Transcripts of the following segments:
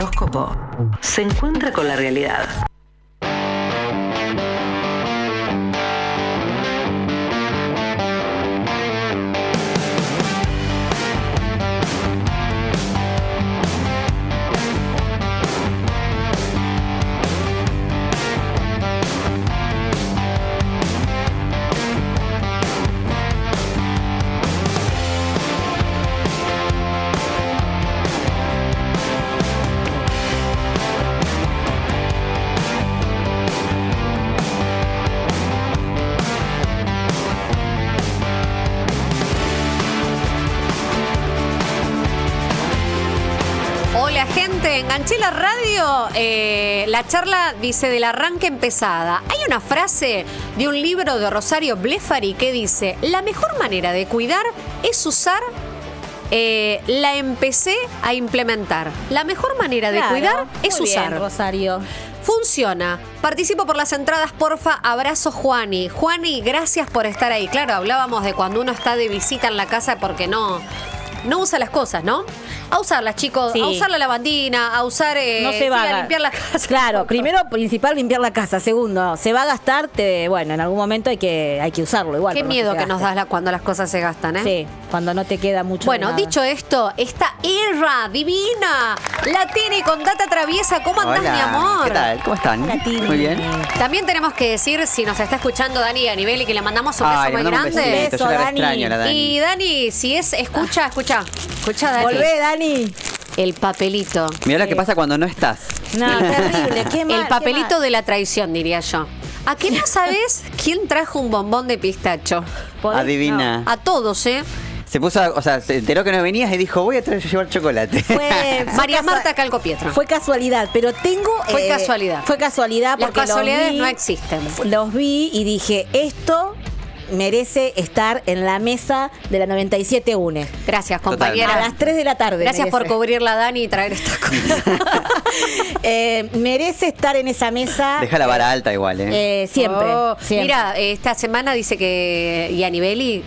Horóscopo se encuentra con la realidad. Hola gente, enganché la radio, la charla dice del arranque empezada. Hay una frase de un libro de Rosario Blefari que dice: la mejor manera de cuidar es usar, la empecé a implementar. La mejor manera de cuidar es muy usar. Bien, Rosario. Funciona. Participo por las entradas, porfa. Abrazo, Juani. Juani, gracias por estar ahí. Claro, hablábamos de cuando uno está de visita en la casa porque no usa las cosas, ¿no? A usarlas, chicos. Sí. A usar la lavandina, a usar... No se va a limpiar la casa. Claro, primero, principal, limpiar la casa. Segundo, se va a gastar, bueno, en algún momento hay que usarlo igual. Qué por más miedo se que nos gaste. das cuando las cosas se gastan, ¿eh? Sí, cuando no te queda mucho. Bueno, de nada. dicho esto, está Irra, divina. La Tini con Data Traviesa. ¿Cómo andás, Hola, mi amor? ¿qué tal? ¿Cómo están? Hola, Tini. Muy bien. También tenemos que decir, si nos está escuchando Dani Anibeli, que le mandamos un beso Ay, muy le mandamos un grande. besito, yo la Beso, extraño a la Dani. Y Dani, si es, escucha, Dani. Volvé, Dani. El papelito. Mirá lo que pasa cuando no estás. No, terrible. Qué mal, El papelito qué mal. de la traición, diría yo. ¿A qué no sabes quién trajo un bombón de pistacho? ¿Podés? Adivina. A todos, ¿eh? Se puso, se enteró que no venías y dijo, voy a llevar chocolate. Fue María Marta Calcopietro. Fue casualidad, pero tengo... Fue casualidad. Fue casualidad Las porque casualidades los vi, no existen. Los vi y dije, esto merece estar en la mesa de la 97 UNE. Gracias, Total. compañera. A las 3 de la tarde. Gracias por merece. cubrirla, Dani, y traer estas cosas. Merece estar en esa mesa. Deja la vara alta igual, Siempre, Oh, siempre. Mira, esta semana dice que Yanibeli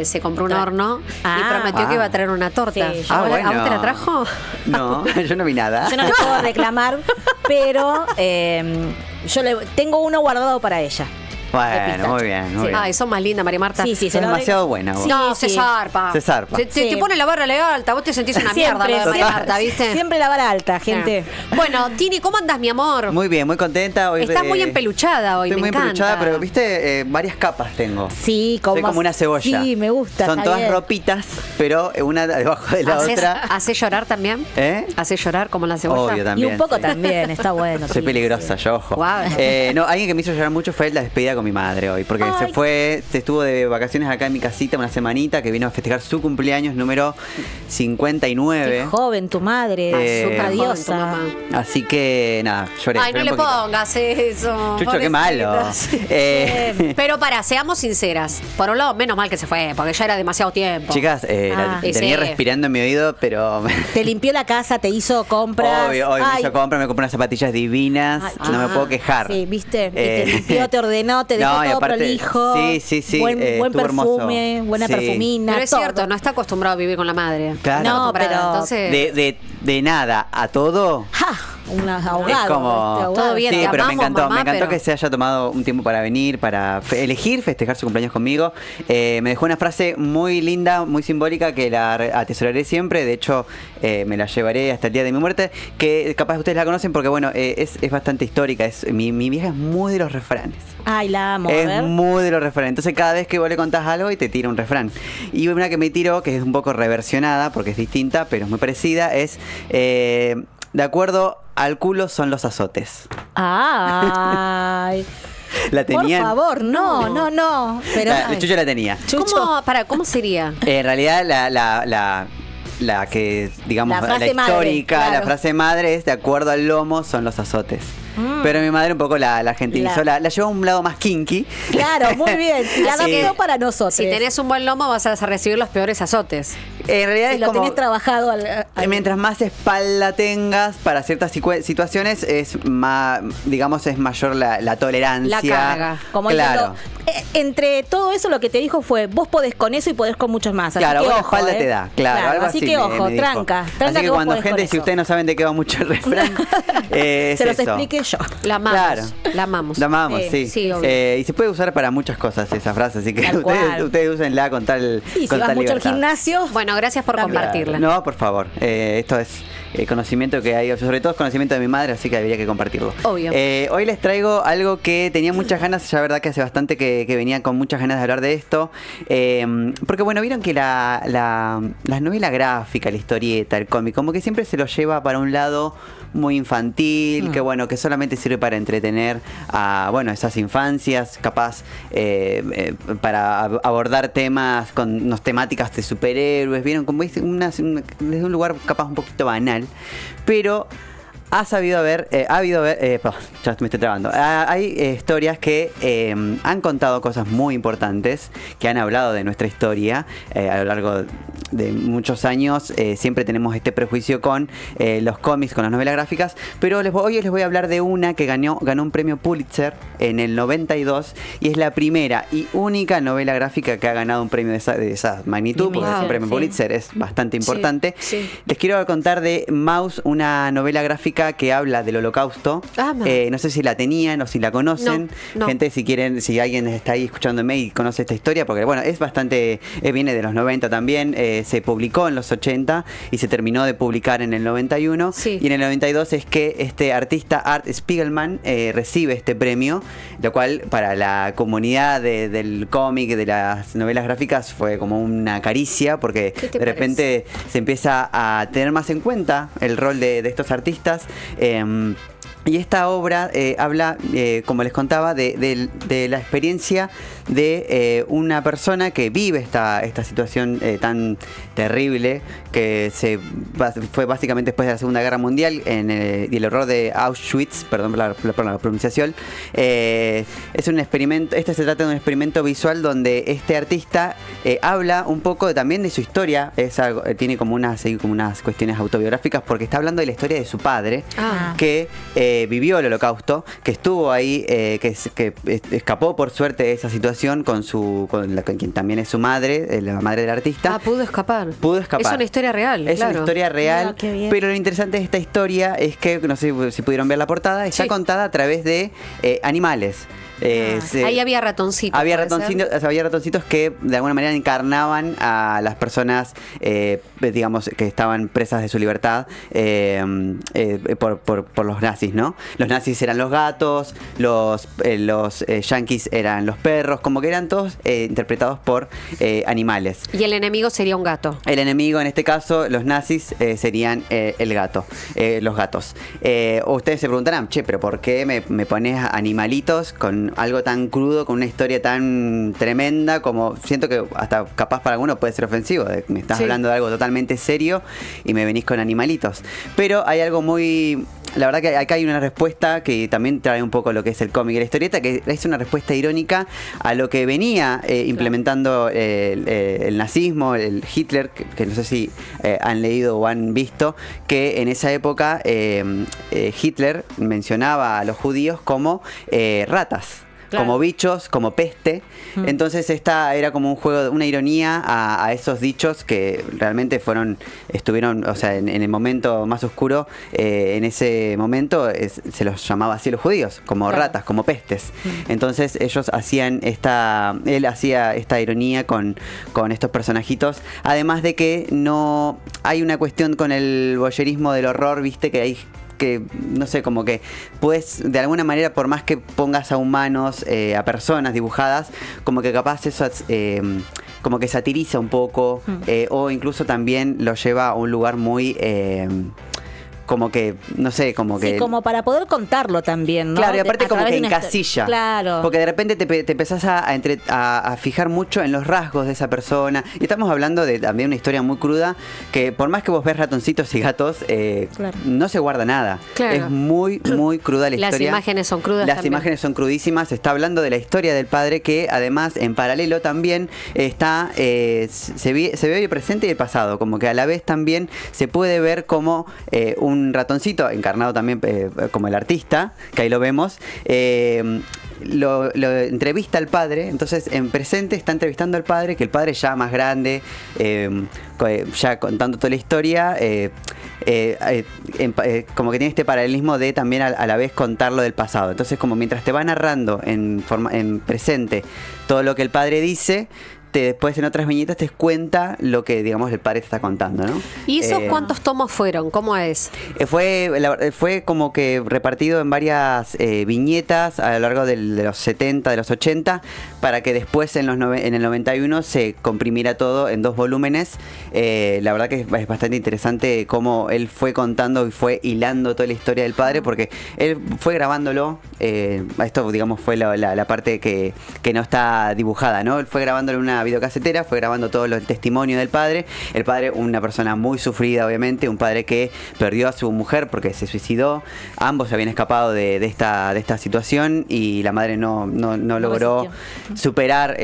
se compró un horno y prometió que iba a traer una torta. Sí, ¿A yo- vos- ¿A vos te la trajo? No, yo no vi nada. Yo no le puedo reclamar, pero yo tengo uno guardado para ella. de Bueno, pistacho. muy bien, muy Sí. bien. Ay, son más lindas, María Marta. Sí, sí, Sos se lo demasiado buena vos. Sí, No, se sí. zarpa. Se zarpa. Te Sí. pone la barra legal alta. Vos te sentís una mierda, lo de María Total. Marta, ¿viste? Siempre la vara alta, gente. Bueno, Tini, ¿cómo andás, mi amor? Muy bien, muy contenta. Hoy Estás muy empeluchada hoy, Estoy me muy empeluchada, encanta. pero viste, varias capas tengo. Sí, Soy como una cebolla. Sí, me gusta. Son está todas bien. ropitas, pero una debajo de la otra. ¿Hacés llorar también? ¿Eh? ¿Hacés llorar como la cebolla? Obvio, Y también. un poco sí. también, está bueno. Soy sí, peligrosa, sí. yo, ojo. Guau. No, alguien que me hizo llorar mucho fue la despedida con mi madre hoy, porque Ay. se estuvo de vacaciones acá en mi casita una semanita, que vino a festejar su cumpleaños número 59. Qué joven tu madre, Súper súper joven tu diosa. mamá. Así que nada, lloré. Ay, no lloré le un poquito. pongas eso. Chucho, qué malo. pobrecita. Pero para, seamos sinceras. Por un lado, menos mal que se fue, porque ya era demasiado tiempo. Chicas, Ah. la tenía Sí. respirando en mi oído, pero Te limpió la casa, te hizo compras. obvio, me Ay, hizo compra, me compré unas zapatillas divinas, Ay, no me puedo quejar. Sí, viste. Y te limpió, te ordenó, te dejó No, y todo aparte, prolijo. sí, Buen estuvo perfume, hermoso. buena Sí. perfumina. Pero es todo. cierto, no está acostumbrado a vivir con la madre. Claro. Está No, acostumbrada, pero entonces, De nada a todo. ¡Ja! Un ahogado. Es como- ahogado. Todo bien, Sí, te pero amamos, mamá, me encantó pero- que se haya tomado un tiempo para venir, para elegir festejar su cumpleaños conmigo. Me dejó una frase muy linda, muy simbólica, que la atesoraré siempre. De hecho, me la llevaré hasta el día de mi muerte, que capaz ustedes la conocen porque, bueno, es bastante histórica. Mi vieja es muy de los refranes. Ay, la amo. A Es ver. muy de los refranes. Entonces cada vez que vos le contás algo y te tira un refrán. Y una que me tiró, que es un poco reversionada, porque es distinta, pero es muy parecida, es de acuerdo al culo son los azotes. Ay. La tenían. Por favor, no. Pero. El Chucho la tenía. ¿Cómo sería? En realidad la que, digamos, La la frase madre, histórica, claro. la frase madre es de acuerdo al lomo son los azotes. Pero mi madre un poco la argentinizó, la llevó a un lado más kinky. Claro, muy bien. La Así adaptó que, para nosotros. Si tenés un buen lomo vas a recibir los peores azotes. En realidad Si es lo como... tenés trabajado Mientras más espalda tengas para ciertas situaciones, es más, digamos, es mayor la tolerancia. La carga. Como claro. diciendo, entre todo eso lo que te dijo fue, vos podés con eso y podés con muchos más. Así Claro, que buena ojo, espalda te da, claro, algo así así que me ojo, dijo. tranca Así que vos cuando podés con gente, si eso. ustedes no saben de qué va mucho el refrán, es se los eso. expliqué yo. La amamos. Claro. La amamos. La amamos, sí. Sí, obvio. Y se puede usar para muchas cosas esa frase, así que Tal cual. ustedes úsenla con tal Y si con vas tal mucho al libertad. gimnasio, Bueno, gracias por Claro. compartirla. No, por favor. Esto es conocimiento que hay, sobre todo es conocimiento de mi madre, así que habría que compartirlo. Obvio. Hoy les traigo algo que tenía muchas ganas, ya verdad que hace bastante que venía con muchas ganas de hablar de esto. Porque bueno, vieron que la novela gráfica, la historieta, el cómic, como que siempre se lo lleva para un lado muy infantil, que bueno, que solamente sirve para entretener a, bueno, esas infancias, capaz para abordar temas con unas temáticas de superhéroes, vieron, como desde un lugar capaz un poquito banal, pero ha habido, ya me estoy trabando. Hay historias que han contado cosas muy importantes, que han hablado de nuestra historia a lo largo de muchos años. Siempre tenemos este prejuicio con los cómics, con las novelas gráficas, pero hoy les voy a hablar de una que ganó un premio Pulitzer en el 92 y es la primera y única novela gráfica que ha ganado un premio de esa magnitud, porque Wow, un premio sí. Pulitzer es bastante importante. sí. Les quiero contar de Maus, una novela gráfica que habla del Holocausto. No sé si la tenían o si la conocen. No. Gente, si alguien está ahí escuchándome y conoce esta historia, porque bueno, es bastante, viene de los 90 también, se publicó en los 80 y se terminó de publicar en el 91. Sí. Y en el 92 es que este artista Art Spiegelman recibe este premio, lo cual para la comunidad del cómic, de las novelas gráficas, fue como una caricia, porque ¿Qué te de repente se empieza a tener más en cuenta el rol de estos artistas. Y esta obra habla, como les contaba, de la experiencia de una persona que vive esta situación tan terrible que fue básicamente después de la Segunda Guerra Mundial y el horror de Auschwitz, perdón por la pronunciación. Es un experimento, se trata de un experimento visual donde este artista habla un poco también de su historia. Tiene como unas cuestiones autobiográficas, porque está hablando de la historia de su padre, que vivió el Holocausto, que estuvo ahí, que escapó por suerte de esa situación con quien también es su madre, la madre del artista. Pudo escapar. Es una historia real, Es claro. una historia real, Mira, qué bien. pero lo interesante de esta historia es que, no sé si pudieron ver la portada, está Sí. contada a través de animales. Ahí había ratoncitos. Había ¿puede ser? ratoncitos que de alguna manera encarnaban a las personas, digamos, que estaban presas de su libertad por los nazis, ¿no? Los nazis eran los gatos, los yanquis eran los perros, como que eran todos interpretados por animales. Y el enemigo sería un gato. El enemigo, en este caso, los nazis, serían el gato, los gatos. Ustedes se preguntarán, che, pero ¿por qué me pones animalitos con algo tan crudo, con una historia tan tremenda? Como siento que hasta capaz para algunos puede ser ofensivo, me estás Sí. hablando de algo totalmente serio y me venís con animalitos. Pero hay algo muy... La verdad que acá hay una respuesta que también trae un poco lo que es el cómic y la historieta, que es una respuesta irónica a lo que venía implementando el nazismo, el Hitler, que no sé si han leído o han visto, que en esa época Hitler mencionaba a los judíos como ratas. Claro. Como bichos, como peste. Entonces esta era como un juego, una ironía a esos dichos que realmente estuvieron, o sea, en el momento más oscuro, en ese momento se los llamaba así a los judíos, como ratas, como pestes. Entonces ellos él hacía esta ironía con estos personajitos, además de que no hay una cuestión con el voyerismo del horror, viste, que no sé, como que puedes de alguna manera, por más que pongas a humanos, a personas dibujadas, como que capaz eso como que satiriza un poco, o incluso también lo lleva a un lugar muy como que, no sé, como que... Sí, como para poder contarlo también, ¿no? Claro, y aparte A como través que de una encasilla. Claro. Porque de repente te empezás a fijar mucho en los rasgos de esa persona. Y estamos hablando de también una historia muy cruda, que por más que vos ves ratoncitos y gatos, Claro. no se guarda nada. Claro. Es muy, muy cruda la Las historia. imágenes son crudas Las también. imágenes son crudísimas. Se está hablando de la historia del padre, que además en paralelo también está se ve el presente y el pasado, como que a la vez también se puede ver como un ratoncito encarnado también como el artista, que ahí lo vemos, lo entrevista al padre. Entonces en presente está entrevistando al padre, que el padre ya más grande, ya contando toda la historia, como que tiene este paralelismo de también a la vez contar lo del pasado. Entonces como mientras te va narrando en presente todo lo que el padre dice, después en otras viñetas te cuenta lo que, digamos, el padre te está contando, ¿no? ¿Y esos cuántos tomos fueron? ¿Cómo es? Fue como que repartido en varias viñetas a lo largo de los 70, de los 80, para que después en el 91 se comprimiera todo en 2 volúmenes. La verdad que es bastante interesante cómo él fue contando y fue hilando toda la historia del padre, porque él fue grabándolo. Esto, digamos, fue la parte que no está dibujada, ¿no? Él fue grabándolo en una videocasetera, fue grabando todo el testimonio del padre. El padre, una persona muy sufrida, obviamente, un padre que perdió a su mujer porque se suicidó. Ambos se habían escapado de esta situación y la madre no logró superar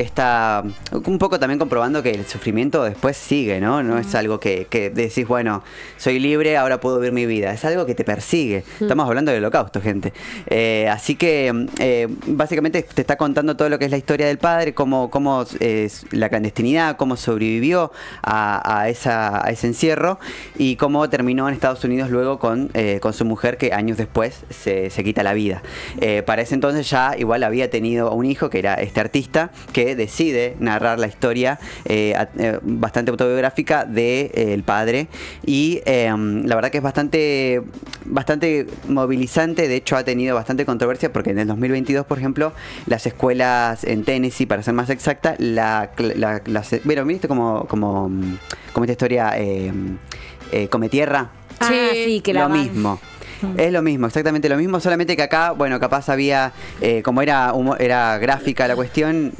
un poco también comprobando que el sufrimiento después sigue, ¿no? No es algo que decís, bueno, soy libre, ahora puedo vivir mi vida. Es algo que te persigue. Estamos hablando del Holocausto, gente. Así que básicamente te está contando todo lo que es la historia del padre, cómo la clandestinidad, cómo sobrevivió a ese encierro y cómo terminó en Estados Unidos luego con su mujer, que años después se quita la vida. Para ese entonces ya igual había tenido un hijo, que era este artista, que decide narrar la historia bastante autobiográfica del padre, y la verdad que es bastante movilizante. De hecho ha tenido bastante controversia porque en el 2022, por ejemplo, las escuelas en Tennessee, para ser más exacta, bueno, ¿viste como esta historia Come Tierra? Sí, que lo mismo. Es lo mismo, exactamente lo mismo, solamente que acá, bueno, capaz había, como era gráfica la cuestión,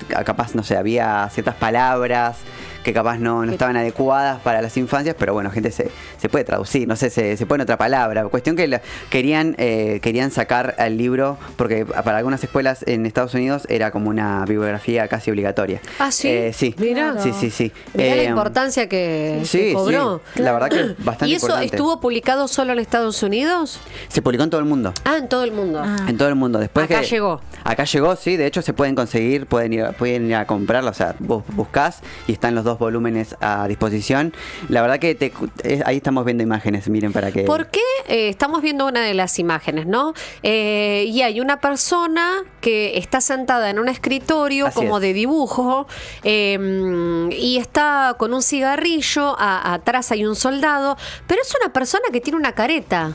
capaz, no sé, había ciertas palabras que capaz no estaban adecuadas para las infancias, pero bueno, gente, se puede traducir, no sé, se pone otra palabra. Cuestión que querían sacar al libro, porque para algunas escuelas en Estados Unidos era como una bibliografía casi obligatoria. ¿Ah, sí? Sí. Mirá. Sí. Mirá la importancia que cobró. Sí, la verdad que es bastante ¿Y eso importante. estuvo publicado solo en Estados Unidos? Se publicó en todo el mundo. Ah, en todo el mundo. En todo el mundo. Después Acá llegó. Acá llegó, sí. De hecho, se pueden conseguir, pueden ir a comprarlo. O sea, vos buscás y están los 2 volúmenes a disposición. La verdad que ahí estamos viendo imágenes, miren, para que... ¿Por qué? Estamos viendo una de las imágenes, ¿no? Y hay una persona que está sentada en un escritorio Así como es. de dibujo, y está con un cigarrillo, atrás hay un soldado, pero es una persona que tiene una careta.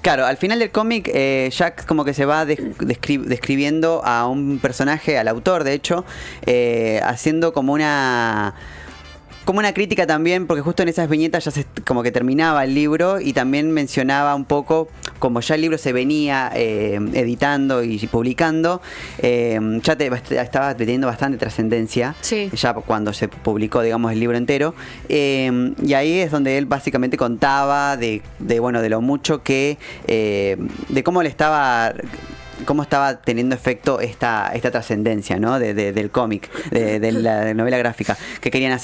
Claro, al final del cómic, Jack como que se va describiendo a un personaje, al autor, de hecho, haciendo como una crítica también, porque justo en esas viñetas ya como que terminaba el libro, y también mencionaba un poco, como ya el libro se venía editando y publicando, ya estaba teniendo bastante trascendencia, Sí. ya cuando se publicó, digamos, el libro entero, y ahí es donde él básicamente contaba de lo mucho que, de cómo estaba teniendo efecto esta trascendencia, ¿no? Del cómic, de la novela gráfica, que querían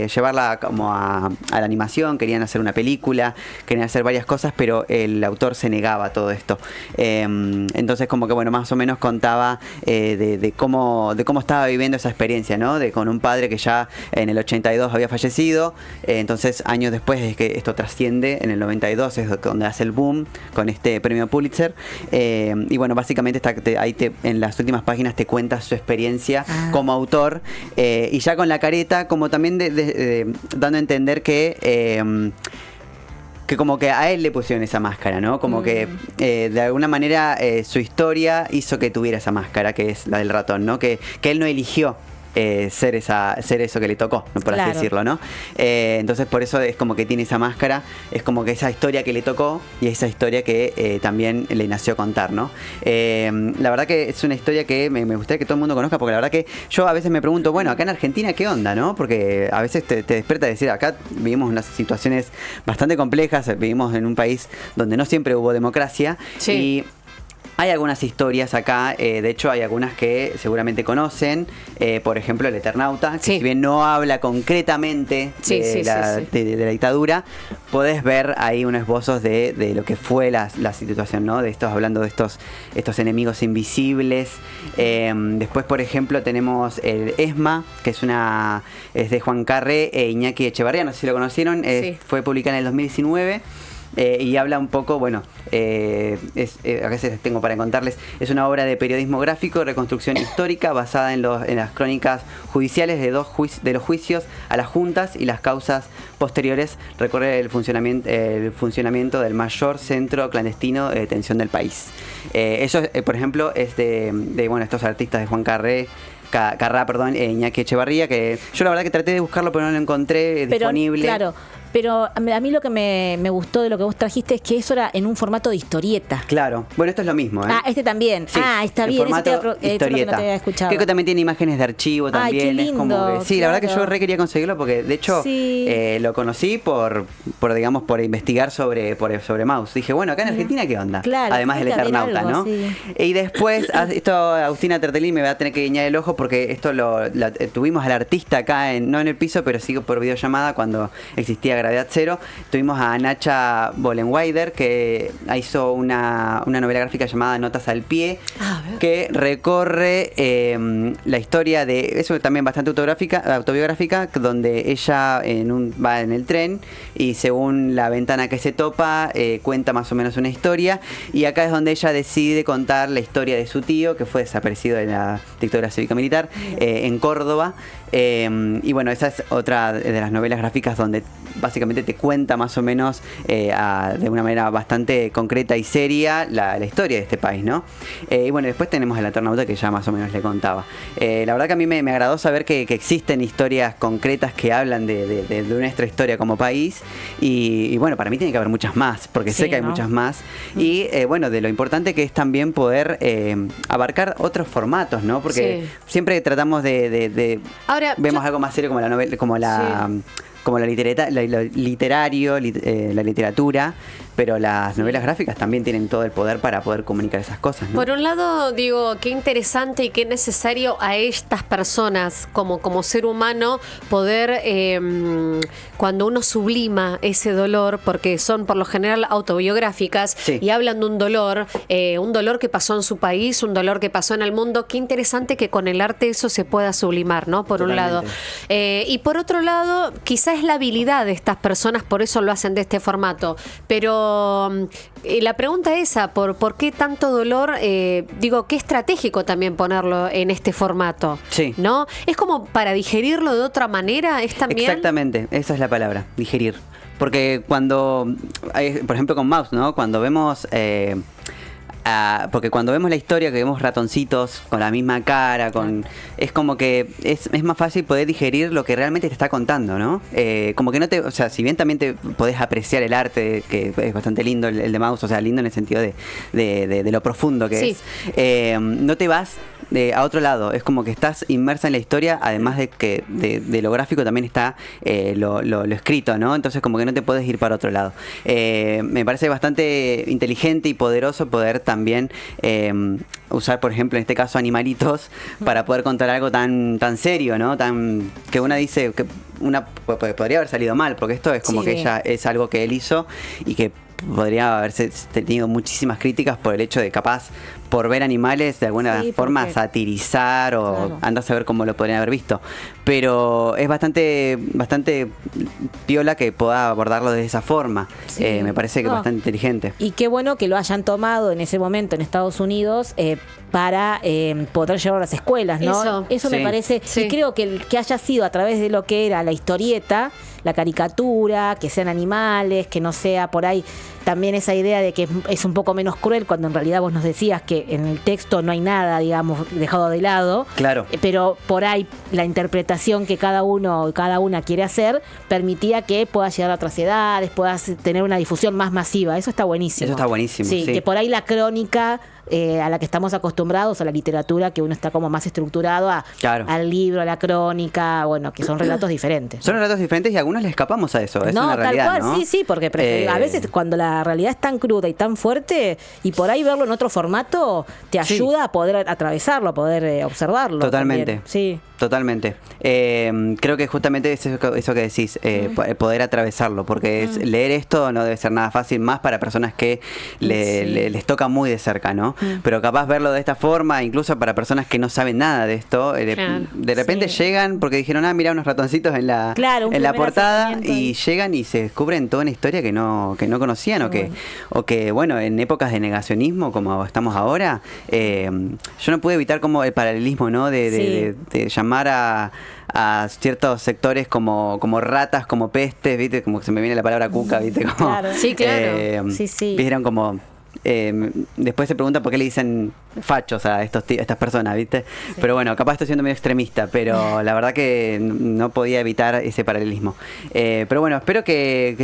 llevarla como a la animación, querían hacer una película, querían hacer varias cosas, pero el autor se negaba a todo esto. Entonces como que bueno, más o menos contaba de cómo estaba viviendo esa experiencia, ¿no? Con un padre que ya en el 82 había fallecido. Entonces años después es que esto trasciende, en el 92 es donde hace el boom con este premio Pulitzer. Y bueno, básicamente ahí en las últimas páginas te cuenta su experiencia como autor, y ya con la careta, como también dando a entender que como que a él le pusieron esa máscara, ¿no? Como que de alguna manera su historia hizo que tuviera esa máscara, que es la del ratón, ¿no? Que él no eligió ser eso que le tocó, por así Claro. decirlo, ¿no? Entonces por eso es como que tiene esa máscara, es como que esa historia que le tocó y esa historia que también le nació contar, ¿no? La verdad que es una historia que me gustaría que todo el mundo conozca, porque la verdad que yo a veces me pregunto, bueno, acá en Argentina, ¿qué onda, no? Porque a veces te despierta decir, acá vivimos unas situaciones bastante complejas, vivimos en un país donde no siempre hubo democracia, Sí. y hay algunas historias acá, de hecho hay algunas que seguramente conocen, por ejemplo El Eternauta, que Sí. si bien no habla concretamente Sí, de, sí, la, sí, sí. de la dictadura, podés ver ahí unos esbozos de lo que fue la situación, ¿no? De estos, hablando de estos enemigos invisibles. Después, por ejemplo, tenemos el ESMA, que es de Juan Carré e Iñaki Echevarría, no sé si lo conocieron, Sí. fue publicada en el 2019. Y habla un poco, bueno, acá se les tengo para contarles, es una obra de periodismo gráfico, reconstrucción histórica basada en las crónicas judiciales de los juicios a las juntas y las causas posteriores, recorre el funcionamiento del mayor centro clandestino de detención del país. Eso, por ejemplo, es de bueno, estos artistas de Juan Carrá, Iñaki Echevarría, que yo la verdad que traté de buscarlo pero no lo encontré disponible. Claro, pero a mí lo que me gustó de lo que vos trajiste es que eso era en un formato de historieta. Claro, bueno, esto es lo mismo, ¿eh? Ah, este también. Sí, Está en bien. Eso formato eso es lo que no historieta. te había escuchado. Creo que también tiene imágenes de archivo Ay, también. qué Es como lindo, que, sí, la verdad que yo claro. re quería conseguirlo porque de hecho Sí. lo conocí por investigar sobre Maus. Dije, bueno, acá en Argentina qué onda. Claro, Además del tiene que haber Eternauta, algo, ¿no? sí. Y después, esto Agustina Tertelí me va a tener que guiñar el ojo porque esto tuvimos al artista acá, no en el piso, pero sí por videollamada cuando existía Gravedad Cero. Tuvimos a Nacha Bollenweider, que hizo una novela gráfica llamada Notas al Pie, que recorre la historia de, eso también bastante autobiográfica, donde ella va en el tren y según la ventana que se topa, cuenta más o menos una historia, y acá es donde ella decide contar la historia de su tío, que fue desaparecido en la dictadura cívico-militar en Córdoba. Y bueno, esa es otra de las novelas gráficas donde básicamente te cuenta más o menos de una manera bastante concreta y seria la historia de este país, ¿no? Y bueno, después tenemos El Eternauta, que ya más o menos le contaba. La verdad que a mí me agradó saber que existen historias concretas que hablan de nuestra historia como país, y bueno, para mí tiene que haber muchas más, porque sé Sí, que hay ¿no? muchas más, y bueno, de lo importante que es también poder abarcar otros formatos, ¿no? Porque Sí. siempre tratamos de Ahora, vemos yo- algo más serio como la novela, como la literatura, pero las novelas gráficas también tienen todo el poder para poder comunicar esas cosas, ¿no? Por un lado, digo, qué interesante y qué necesario a estas personas como ser humano poder, cuando uno sublima ese dolor, porque son por lo general autobiográficas, Sí. y hablan de un dolor que pasó en su país, un dolor que pasó en el mundo, qué interesante que con el arte eso se pueda sublimar, ¿no? Por un lado. Y por otro lado, quizás es la habilidad de estas personas, por eso lo hacen de este formato. Pero la pregunta es esa, ¿por qué tanto dolor? Digo, qué estratégico también ponerlo en este formato. Sí. ¿No? Es como para digerirlo de otra manera, ¿es también? Exactamente, esa es la palabra, digerir. Porque cuando, por ejemplo con Maus, ¿no? Cuando vemos... porque cuando vemos la historia, que vemos ratoncitos con la misma cara, es como que es más fácil poder digerir lo que realmente te está contando, ¿no? Como que no te, o sea, si bien también te podés apreciar el arte, que es bastante lindo el de Maus, o sea, lindo en el sentido de lo profundo que Sí. es, no te vas a otro lado, es como que estás inmersa en la historia, además de que de lo gráfico también está lo escrito, ¿no? Entonces como que no te puedes ir para otro lado. Me parece bastante inteligente y poderoso poder también usar, por ejemplo, en este caso animalitos para poder contar algo tan serio, ¿no? Tan que una dice que podría haber salido mal, porque esto es como Sí. que ella es algo que él hizo y que podría haberse tenido muchísimas críticas por el hecho de capaz por ver animales de alguna Sí, forma porque- satirizar o Claro. andar a saber cómo lo podrían haber visto, pero es bastante piola que pueda abordarlo de esa forma. Sí. Me parece que No. bastante inteligente. Y qué bueno que lo hayan tomado en ese momento en Estados Unidos para poder llevarlo a las escuelas, ¿no? Eso. me Sí. parece. Sí. Y creo que que haya sido a través de lo que era la historieta, la caricatura, que sean animales, que no sea por ahí también esa idea de que es un poco menos cruel, cuando en realidad vos nos decías que en el texto no hay nada, digamos, dejado de lado. Claro. Pero por ahí la interpretación que cada uno, cada una quiere hacer, permitía que puedas llegar a otras edades, puedas tener una difusión más masiva. Eso está buenísimo. Eso está buenísimo, Sí, sí. que por ahí la crónica a la que estamos acostumbrados, a la literatura, que uno está como más estructurado Claro. al libro, a la crónica, bueno, que son relatos diferentes. Son relatos diferentes y a algunos le escapamos a eso. Es una realidad, tal cual, ¿no? sí, porque a veces cuando la realidad es tan cruda y tan fuerte, y por ahí verlo en otro formato, te Sí. ayuda a poder atravesarlo, a poder observarlo. Totalmente. También. Sí. Totalmente. Creo que justamente es eso que decís, poder atravesarlo, porque leer esto no debe ser nada fácil, más para personas que les toca muy de cerca, ¿no? Pero capaz verlo de esta forma, incluso para personas que no saben nada de esto, Claro. de repente llegan porque dijeron, mira unos ratoncitos en la, Claro, un en la primer portada, acercamiento y ahí. llegan y se descubren toda una historia que no conocían, o que, bueno, en épocas de negacionismo como estamos ahora, yo no pude evitar como el paralelismo, ¿no? De llamar a ciertos sectores como ratas, como pestes, ¿viste? Como que se me viene la palabra cuca, ¿viste? Como, Claro. Sí, claro. Sí. Vieron como... después se pregunta por qué le dicen fachos a estas personas, ¿viste? Pero bueno, capaz estoy siendo medio extremista, pero la verdad que no podía evitar ese paralelismo. Pero bueno, espero que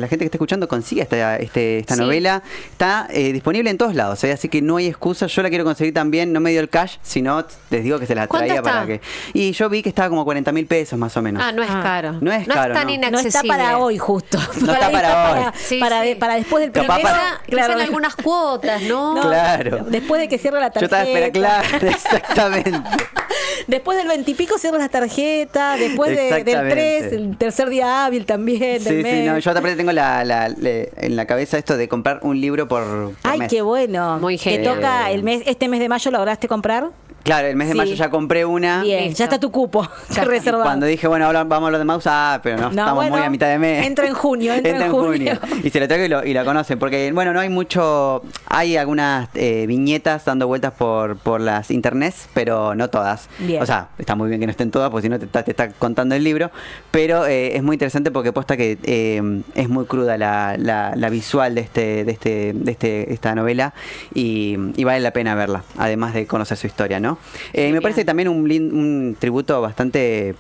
la gente que esté escuchando consiga esta Sí. novela. Está disponible en todos lados, así que no hay excusa. Yo la quiero conseguir también, no me dio el cash, sino les digo que se la ¿Cuánto traía está? para que... Y yo vi que estaba como 40.000 pesos más o menos. Ah, no es caro. No es caro, tan no. No inaccesible. está para hoy, justo. No está para hoy. Sí, para, sí. para después del Capaz primero. para- Quizá en algunas cuotas, ¿no? No, Claro. Después de que cierre la Yo tarjeta. estaba esperando, claro, exactamente. Después del 20 y pico cierras la tarjeta. Después del Exactamente. 3, el tercer día hábil también. del Sí, mes. no, yo aparte tengo en la cabeza esto de comprar un libro por Ay, mes. qué bueno. Muy Te genial. toca este mes de mayo, ¿lo lograste comprar? Claro, el mes de Sí. mayo ya compré una. Bien, Listo. ya está tu cupo está. reservado. Cuando dije, bueno, ahora vamos a lo de Mouse, pero no, estamos bueno, muy a mitad de mes. entra en junio, entra en junio. Y se lo traigo y lo conocen, porque, bueno, no hay mucho, hay algunas viñetas dando vueltas por las internets, pero no todas. Bien. O sea, está muy bien que no estén todas, porque si no te está contando el libro, pero es muy interesante porque posta que es muy cruda la visual de esta novela y vale la pena verla, además de conocer su historia, ¿no? Me parece también un tributo bastante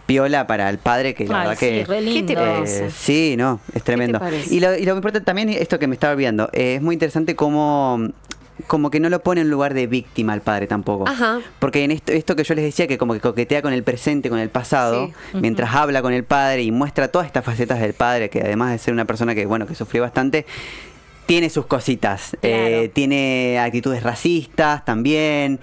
piola para el padre, que la Ay, verdad sí, que... re lindo. ¿Qué te parece? Sí, no, es tremendo. parece? Y lo importante también, esto que me estaba olvidando, es muy interesante como que no lo pone en lugar de víctima al padre tampoco. Ajá. Porque en esto que yo les decía, que como que coquetea con el presente, con el pasado, Sí. mientras habla con el padre y muestra todas estas facetas del padre, que además de ser una persona que, bueno, que sufrió bastante, tiene sus cositas. Claro. Tiene actitudes racistas también.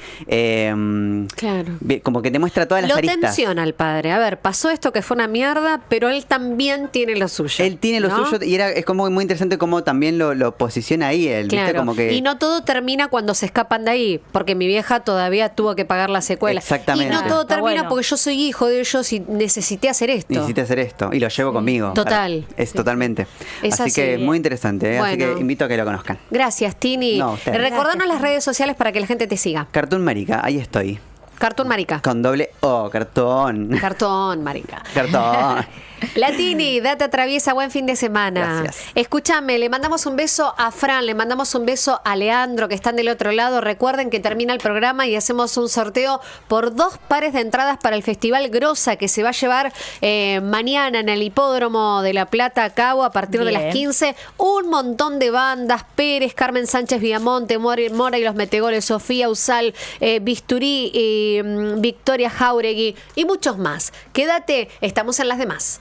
Claro. Como que te muestra todas las Lo aristas. tensiona al padre. A ver, pasó esto que fue una mierda, pero él también tiene lo suyo. Él tiene lo ¿no? suyo y es como muy interesante cómo también lo posiciona ahí él, ¿viste? Claro. Como que... Y no todo termina cuando se escapan de ahí, porque mi vieja todavía tuvo que pagar la secuela. Exactamente. Y no todo Está termina bueno. porque yo soy hijo de ellos y necesité hacer esto. Necesité hacer esto y lo llevo conmigo. Total. Es totalmente. Es así que así. muy interesante, así Bueno. que invito a que lo conozcan. Gracias, Tini. No, ustedes. Recordanos las redes sociales para que la gente te siga. Cartoon Marica, ahí estoy. Cartoon Marica. Con doble O, cartón. Cartón, Marica. Cartón. Latini, date atraviesa, buen fin de semana. Gracias. Escúchame, le mandamos un beso a Fran, le mandamos un beso a Leandro, que están del otro lado. Recuerden que termina el programa y hacemos un sorteo por 2 pares de entradas para el Festival Grosa, que se va a llevar mañana en el Hipódromo de La Plata, Cabo, a partir de Bien. las 15. Un montón de bandas: Pérez, Carmen Sánchez Viamonte, Mora y los Metegoles, Sofía Usal, Bisturí, Victoria Jauregui y muchos más. Quédate, estamos en las demás.